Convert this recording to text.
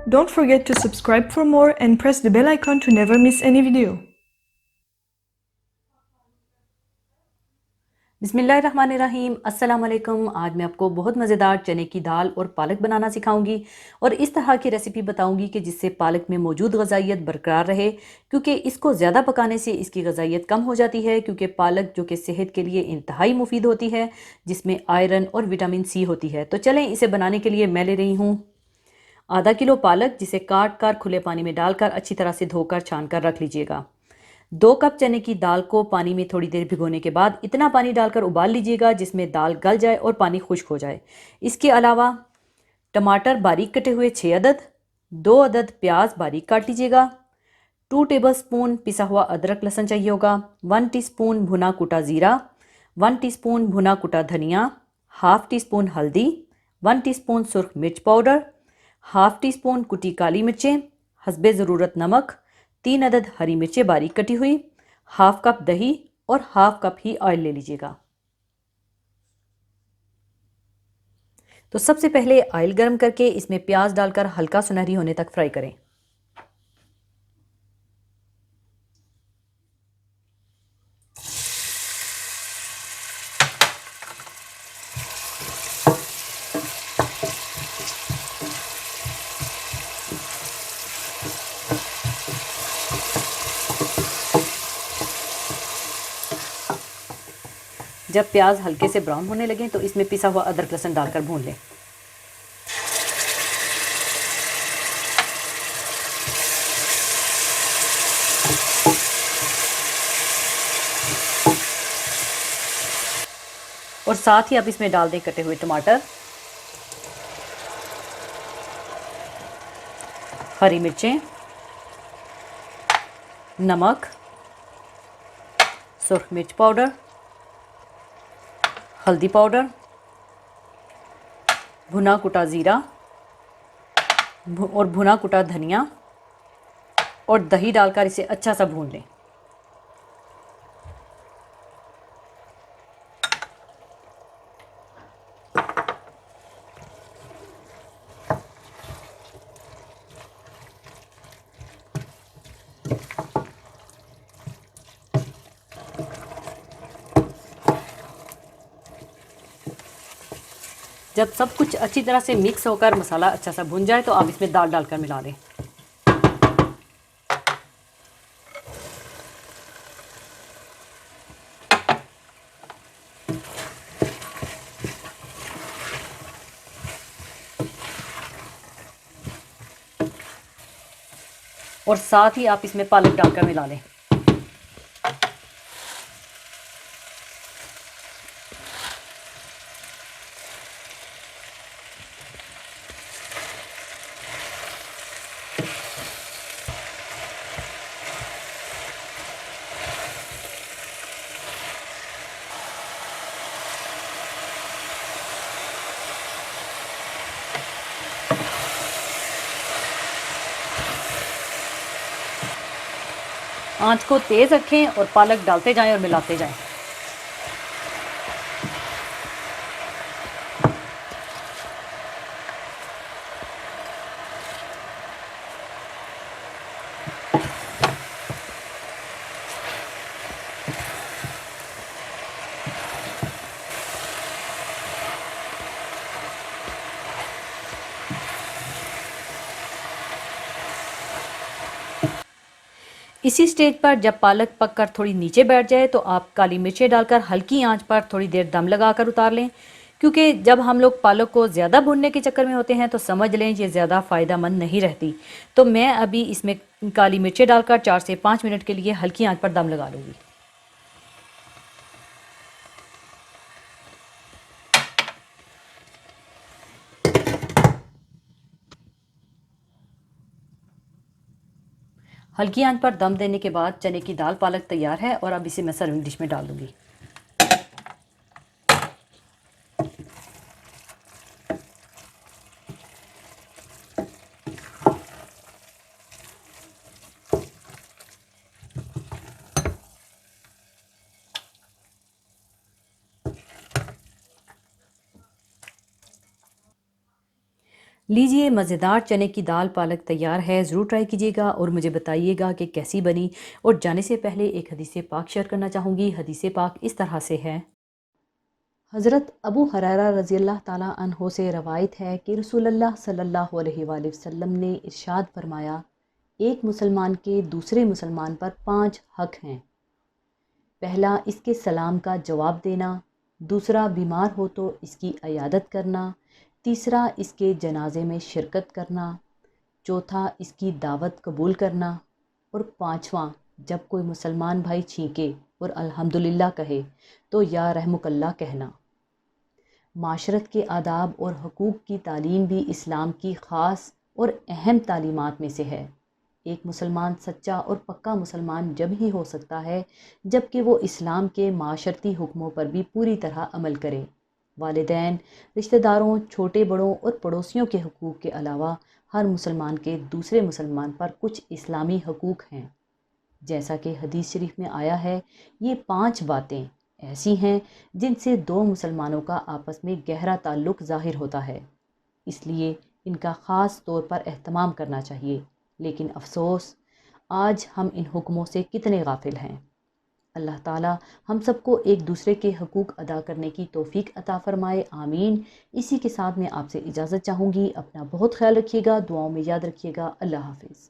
Don't forget to subscribe for more and press the bell icon to never miss any video. बिस्मिल्लाहिर्रहमानिर्रहीम, अस्सलाम वालेकुम। आज मैं आपको बहुत मज़ेदार चने की दाल और पालक बनाना सिखाऊंगी और इस तरह की रेसिपी बताऊंगी कि जिससे पालक में मौजूद गज़ाइयत बरकरार रहे, क्योंकि इसको ज़्यादा पकाने से इसकी गज़ाइयत कम हो जाती है। क्योंकि पालक जो कि सेहत के लिए इंतहाई मुफीद होती है, जिसमें आयरन और विटामिन सी होती है। तो चलें, इसे बनाने के लिए मैं ले रही हूँ आधा किलो पालक, जिसे काट कर खुले पानी में डालकर अच्छी तरह से धोकर छान कर रख लीजिएगा। 2 कप चने की दाल को पानी में थोड़ी देर भिगोने के बाद इतना पानी डालकर उबाल लीजिएगा जिसमें दाल गल जाए और पानी खुश्क हो जाए। इसके अलावा टमाटर बारीक कटे हुए 6 अदद, 2 अदद प्याज बारीक काट लीजिएगा, 2 टेबलस्पून पिसा हुआ अदरक लहसुन चाहिए होगा, 1 टीस्पून भुना कुटा ज़ीरा, 1 टीस्पून भुना कुटा धनिया, हाफ टी स्पून हल्दी, 1 टीस्पून सुरख मिर्च पाउडर, हाफ टी स्पून कुटी काली मिर्चें, हस्बे ज़रूरत नमक, 3 अदद हरी मिर्चें बारीक कटी हुई, हाफ कप दही और हाफ कप ही ऑयल ले लीजिएगा। तो सबसे पहले ऑयल गर्म करके इसमें प्याज डालकर हल्का सुनहरी होने तक फ्राई करें। जब प्याज हल्के से ब्राउन होने लगे तो इसमें पिसा हुआ अदरक लहसुन डालकर भून लें। और साथ ही आप इसमें डाल दें कटे हुए टमाटर, हरी मिर्चें, नमक, सुरख मिर्च पाउडर, हल्दी पाउडर, भुना कुटा ज़ीरा और भुना कुटा धनिया और दही डालकर इसे अच्छा सा भून लें। जब सब कुछ अच्छी तरह से मिक्स होकर मसाला अच्छा सा भुन जाए तो आप इसमें दाल डालकर मिला लें। और साथ ही आप इसमें पालक डालकर मिला लें। आंच को तेज़ रखें और पालक डालते जाएं और मिलाते जाएं। इसी स्टेज पर जब पालक पककर थोड़ी नीचे बैठ जाए तो आप काली मिर्चें डालकर हल्की आंच पर थोड़ी देर दम लगाकर उतार लें। क्योंकि जब हम लोग पालक को ज़्यादा भूनने के चक्कर में होते हैं तो समझ लें ये ज़्यादा फ़ायदेमंद नहीं रहती। तो मैं अभी इसमें काली मिर्चें डालकर 4 से 5 मिनट के लिए हल्की आंच पर दम लगा लूँगी। हल्की आंच पर दम देने के बाद चने की दाल पालक तैयार है और अब इसे मैं सर्विंग डिश में डाल दूँगी। लीजिए, मज़ेदार चने की दाल पालक तैयार है। ज़रूर ट्राई कीजिएगा और मुझे बताइएगा कि कैसी बनी। और जाने से पहले एक हदीस पाक शेयर करना चाहूँगी। हदीस पाक इस तरह से है। हज़रत अबू हुरैरा रज़ी अल्लाह ताला अन्हो से रवायत है कि रसूलुल्लाह सल्लल्लाहु अलैहि वसल्लम ने इरशाद फरमाया, एक मुसलमान के दूसरे मुसलमान पर 5 हक़ हैं। पहला, इसके सलाम का जवाब देना। दूसरा, बीमार हो तो इसकी अयादत करना। तीसरा, इसके जनाजे में शिरकत करना। चौथा, इसकी दावत कबूल करना। और पाँचवा, जब कोई मुसलमान भाई छींके और अल्हम्दुलिल्लाह कहे तो या रहमुकल्लाह कहना। माशरत के आदाब और हकूक़ की तालीम भी इस्लाम की ख़ास और अहम तालीमात में से है। एक मुसलमान सच्चा और पक्का मुसलमान जब ही हो सकता है जबकि वो इस्लाम के माशरती हुक्मों पर भी पूरी तरह अमल करे। वालिदैन, रिश्तेदारों, छोटे बड़ों और पड़ोसियों के हकूक़ के अलावा हर मुसलमान के दूसरे मुसलमान पर कुछ इस्लामी हकूक़ हैं। जैसा कि हदीस शरीफ में आया है, ये 5 बातें ऐसी हैं जिनसे दो मुसलमानों का आपस में गहरा ताल्लुक़ ज़ाहिर होता है, इसलिए इनका ख़ास तौर पर एहतमाम करना चाहिए। लेकिन अफ़सोस, आज हम इन हुक्मों से कितने गाफिल हैं। अल्लाह ताला हम सबको एक दूसरे के हकूक़ अदा करने की तौफ़ीक अता फ़रमाए, आमीन। इसी के साथ मैं आपसे इजाज़त चाहूँगी। अपना बहुत ख्याल रखिएगा, दुआओं में याद रखिएगा। अल्लाह हाफ़िज़।